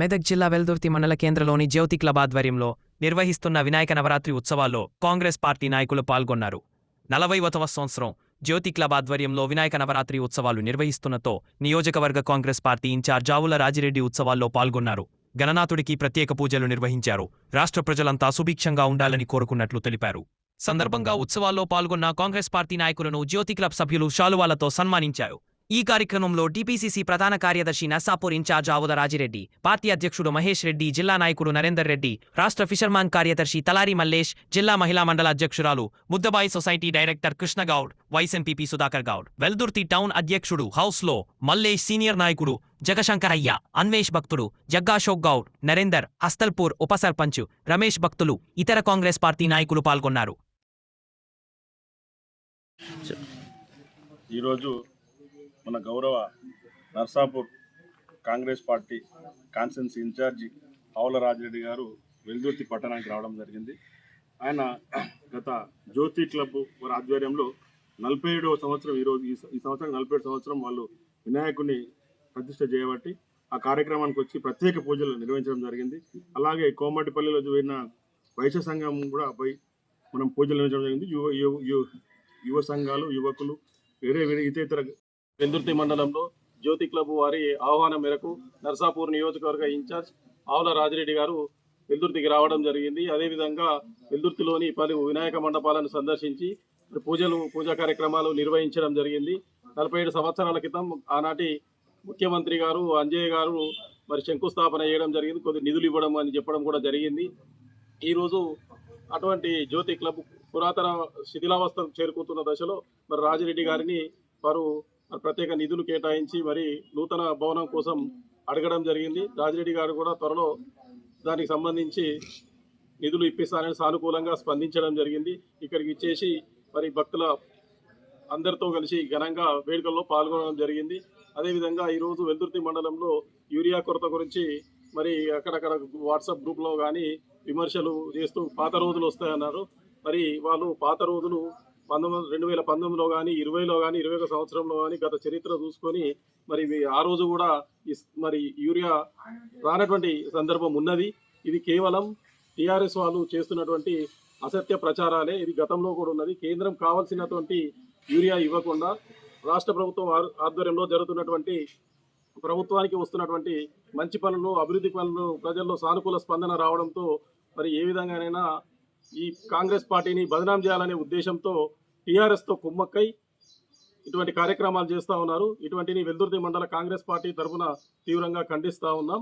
మెదక్ జిల్లా వెల్దుర్తి మండల కేంద్రంలోని జ్యోతి క్లబ్ ఆధ్వర్యంలో నిర్వహిస్తున్న వినాయక నవరాత్రి ఉత్సవాల్లో కాంగ్రెస్ పార్టీ నాయకులు పాల్గొన్నారు. 40వ సంవత్సరం జ్యోతి క్లబ్ ఆధ్వర్యంలో వినాయక నవరాత్రి ఉత్సవాలు నిర్వహిస్తున్నతో నియోజకవర్గ కాంగ్రెస్ పార్టీ ఇన్ఛార్జ్ ఆవుల రాజిరెడ్డి ఉత్సవాల్లో పాల్గొన్నారు. గణనాథుడికి ప్రత్యేక పూజలు నిర్వహించారు. రాష్ట్ర ప్రజలంతా సుభిక్షంగా ఉండాలని కోరుకున్నట్లు తెలిపారు. సందర్భంగా ఉత్సవాల్లో పాల్గొన్న కాంగ్రెస్ పార్టీ నాయకులను జ్యోతి క్లబ్ సభ్యులు శాలువాలతో సన్మానించారు. ఈ కార్యక్రమంలో టీపీసీసీ ప్రధాన కార్యదర్శి నర్సాపూర్ ఇన్ఛార్జ్ ఆవుల రాజిరెడ్డి, పార్టీ అధ్యక్షుడు మహేష్ రెడ్డి, జిల్లా నాయకుడు నరేందర్ రెడ్డి, రాష్ట్ర ఫిషర్మాన్ కార్యదర్శి తలారి మల్లేష్, జిల్లా మహిళా మండల అధ్యక్షురాలు Muddabai society director Krishnagoud, vice MPP Sudhakar Goud, Veldurthi town అధ్యక్షుడు హౌస్లో మల్లేష్, సీనియర్ నాయకుడు జగశంకరయ్య, అన్వేష్ భక్తుడు జగ్గాశోక్ గౌడ్, నరేందర్, అస్తల్పూర్ ఉప సర్పంచ్ రమేష్ భక్తులు, ఇతర కాంగ్రెస్ పార్టీ నాయకులు పాల్గొన్నారు. ఈరోజు మన గౌరవ Narsapur Congress party constituency in charge Avula Rajireddy గారు వెల్దుర్తి పట్టణానికి రావడం జరిగింది. ఆయన గత జ్యోతి క్లబ్ వారి ఆధ్వర్యంలో 47వ సంవత్సరం ఈరోజు ఈ సంవత్సరం 47వ సంవత్సరం వాళ్ళు వినాయకుడిని ప్రతిష్ఠ చేయబట్టి ఆ కార్యక్రమానికి వచ్చి ప్రత్యేక పూజలు నిర్వహించడం జరిగింది. అలాగే కోమటిపల్లిలో జరిగిన వైశ్య సంఘం కూడా పోయి మనం పూజలు నిర్వహించడం జరిగింది. యువ సంఘాలు, యువకులు, వేరే ఇతర వెల్దుర్తి మండలంలో జ్యోతి క్లబ్ వారి ఆహ్వానం మేరకు నర్సాపూర్ నియోజకవర్గ ఇన్ఛార్జ్ ఆవుల రాజిరెడ్డి గారు వెల్దుర్తికి రావడం జరిగింది. అదేవిధంగా వెల్దుర్తిలోని పలు వినాయక మండపాలను సందర్శించి పూజా కార్యక్రమాలు నిర్వహించడం జరిగింది. 47 సంవత్సరాల క్రితం ఆనాటి ముఖ్యమంత్రి గారు అంజయ్య గారు మరి శంకుస్థాపన చేయడం జరిగింది. కొద్ది నిధులు ఇవ్వడం అని చెప్పడం కూడా జరిగింది. ఈరోజు అటువంటి జ్యోతి క్లబ్ పురాతన శిథిలావస్థ చేరుకుంటున్న దశలో మరి రాజిరెడ్డి గారిని వారు ప్రత్యేక నిధులు కేటాయించి మరి నూతన భవనం కోసం అడగడం జరిగింది. రాజిరెడ్డి గారు కూడా త్వరలో దానికి సంబంధించి నిధులు ఇప్పిస్తానని సానుకూలంగా స్పందించడం జరిగింది. ఇక్కడికి ఇచ్చేసి మరి భక్తుల అందరితో కలిసి ఘనంగా వేడుకల్లో పాల్గొనడం జరిగింది. అదేవిధంగా ఈరోజు వెల్దుర్తి మండలంలో యూరియా కొరత గురించి మరి అక్కడక్కడ వాట్సాప్ గ్రూప్లో కానీ విమర్శలు చేస్తూ పాత రోజులు వస్తాయన్నారు. మరి వాళ్ళు పాత రోజులు 2019లో కానీ 20లో కానీ 21 సంవత్సరంలో కానీ గత చరిత్ర చూసుకొని మరి ఆ రోజు కూడా మరి యూరియా రానటువంటి సందర్భం ఉన్నది. ఇది కేవలం టీఆర్ఎస్ వాళ్ళు చేస్తున్నటువంటి అసత్య ప్రచారాలే. ఇది గతంలో కూడా ఉన్నది. కేంద్రం కావాల్సినటువంటి యూరియా ఇవ్వకుండా రాష్ట్ర ప్రభుత్వం ఆధ్వర్యంలో జరుగుతున్నటువంటి ప్రభుత్వానికి వస్తున్నటువంటి మంచి పనులు, అభివృద్ధి పనులు ప్రజల్లో సానుకూల స్పందన రావడంతో మరి ఏ విధంగానైనా ఈ కాంగ్రెస్ పార్టీని బదనాం చేయాలనే ఉద్దేశంతో టీఆర్ఎస్తో కుమ్మక్కై ఇటువంటి కార్యక్రమాలు చేస్తూ ఉన్నారు. ఇటువంటిని వెల్దుర్తి మండల కాంగ్రెస్ పార్టీ తరఫున తీవ్రంగా ఖండిస్తూ ఉన్నాం.